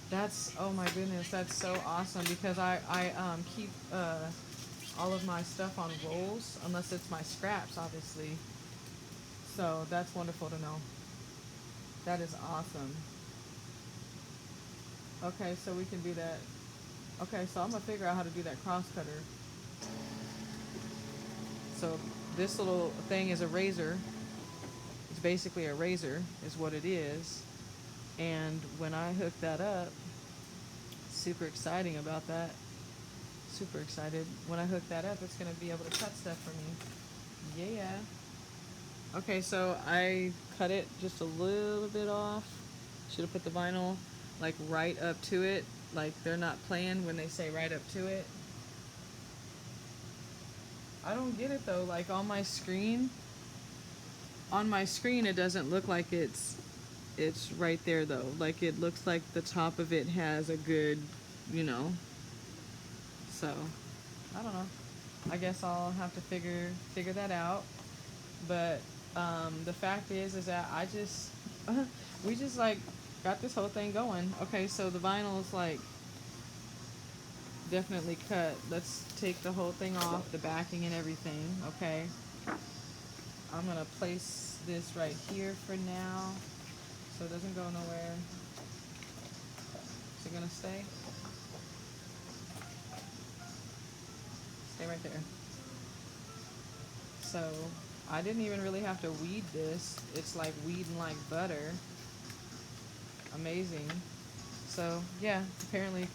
That's, oh my goodness, that's so awesome because I keep all of my stuff on rolls, unless it's my scraps, obviously. So that's wonderful to know. That is awesome. Okay, so we can do that. Okay, so I'm gonna figure out how to do that cross cutter. So this little thing is a razor. It's basically a razor, is what it is. And when I hook that up, super exciting about that. Super excited. When I hook that up, it's gonna be able to cut stuff for me. Yeah. Okay, so I cut it just a little bit off. Should have put the vinyl like right up to it. Like they're not playing when they say right up to it. I don't get it though. Like on my screen it doesn't look like it's right there though. Like it looks like the top of it has a good, you know. So, I don't know. I guess I'll have to figure that out. But the fact is that I just we just like got this whole thing going. Okay, so the vinyl is like definitely cut. Let's take the whole thing off, the backing and everything. Okay, I'm gonna place this right here for now, so it doesn't go nowhere. Is it gonna stay? Stay right there. So I didn't even really have to weed this. It's like weeding like butter. Amazing. So yeah, apparently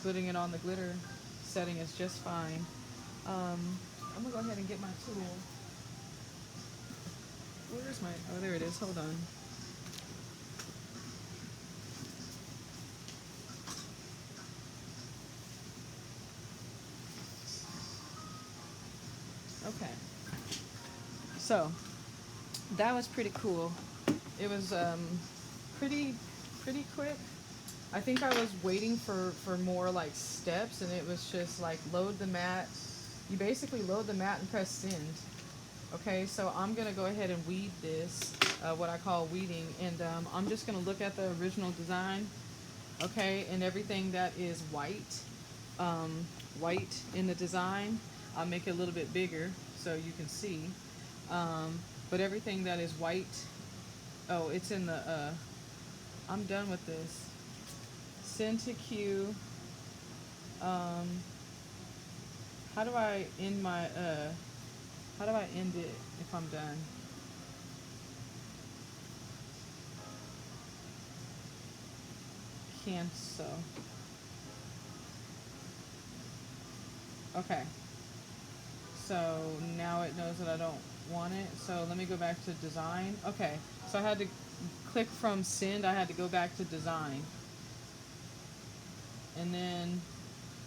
putting it on the glitter setting is just fine. I'm gonna go ahead and get my tool. Where's my, oh there it is, hold on. Okay. So that was pretty cool. It was pretty quick. I think I was waiting for more like steps, and it was just like load the mat. You basically load the mat and press send. Okay, so I'm gonna go ahead and weed this, what I call weeding, and I'm just gonna look at the original design. Okay, and everything that is white in the design, I'll make it a little bit bigger so you can see. But everything that is white, oh, it's in the, I'm done with this. Send to queue. How do I end my, how do I end it if I'm done? cancel. Okay. So now it knows that I don't want it. So let me go back to design. Okay. So I had to click from send. I had to go back to design. And then,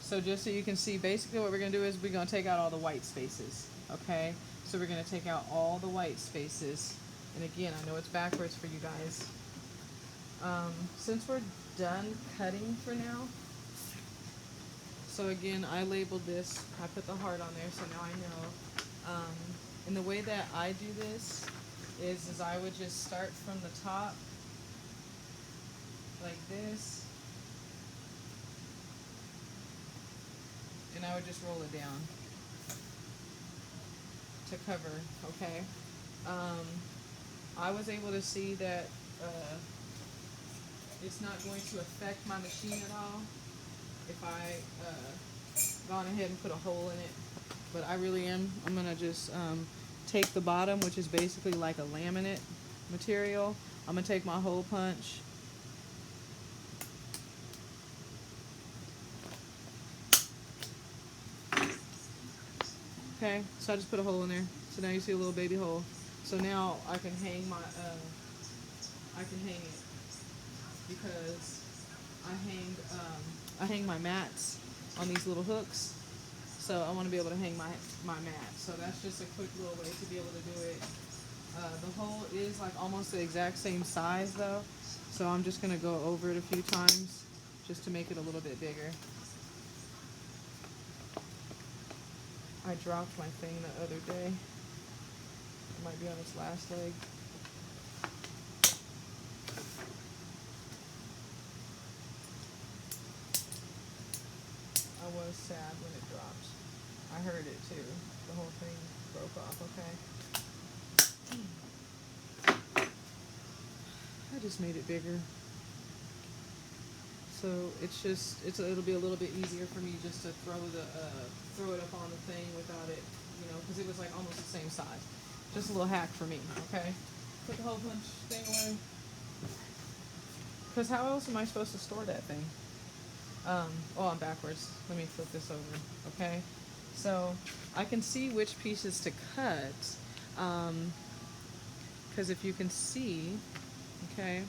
so just so you can see, basically what we're going to do is we're going to take out all the white spaces. Okay. So we're going to take out all the white spaces. And again, I know it's backwards for you guys. Since we're done cutting for now, so again, I labeled this, I put the heart on there, so now I know. And the way that I do this is I would just start from the top, like this, and I would just roll it down to cover, okay? I was able to see that it's not going to affect my machine at all if I gone ahead and put a hole in it, but I really am. I'm gonna just take the bottom, which is basically like a laminate material. I'm gonna take my hole punch, okay, so I just put a hole in there, so now you see a little baby hole. So now I can hang my I can hang it because I hang my mats on these little hooks, so I want to be able to hang my mat. So that's just a quick little way to be able to do it. The hole is like almost the exact same size though, so I'm just going to go over it a few times just to make it a little bit bigger. I dropped my thing the other day. It might be on its last leg. I was sad when it dropped. I heard it too. The whole thing broke off, okay? I just made it bigger. So it's just, it'll be a little bit easier for me just to throw it up on the thing without it, you know, because it was like almost the same size. Just a little hack for me, okay? Put the hole punch thing away. Because how else am I supposed to store that thing? Oh, I'm backwards. Let me flip this over, okay? So I can see which pieces to cut, because if you can see, okay,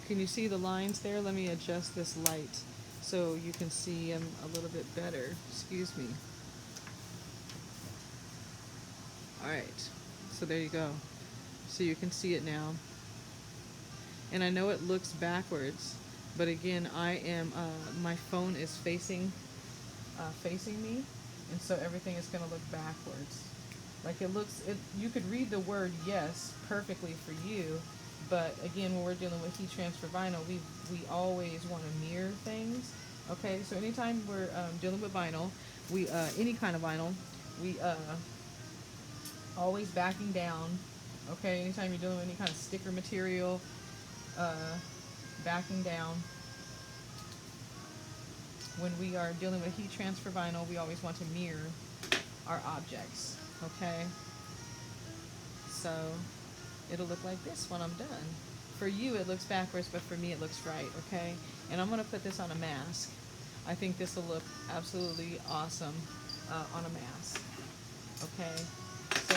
can you see the lines there? Let me adjust this light so you can see them a little bit better. Excuse me. Alright, so there you go. So you can see it now. And I know it looks backwards, but again, my phone is facing me, and so everything is going to look backwards. Like you could read the word yes perfectly for you, but again, when we're dealing with heat transfer vinyl, we always want to mirror things. Okay, so anytime we're dealing with vinyl, any kind of vinyl, we always backing down. Okay, anytime you're dealing with any kind of sticker material, backing down. When we are dealing with heat transfer vinyl, we always want to mirror our objects, okay? So it'll look like this when I'm done. For you, it looks backwards, but for me, it looks right, okay? And I'm going to put this on a mask. I think this will look absolutely awesome on a mask, okay? So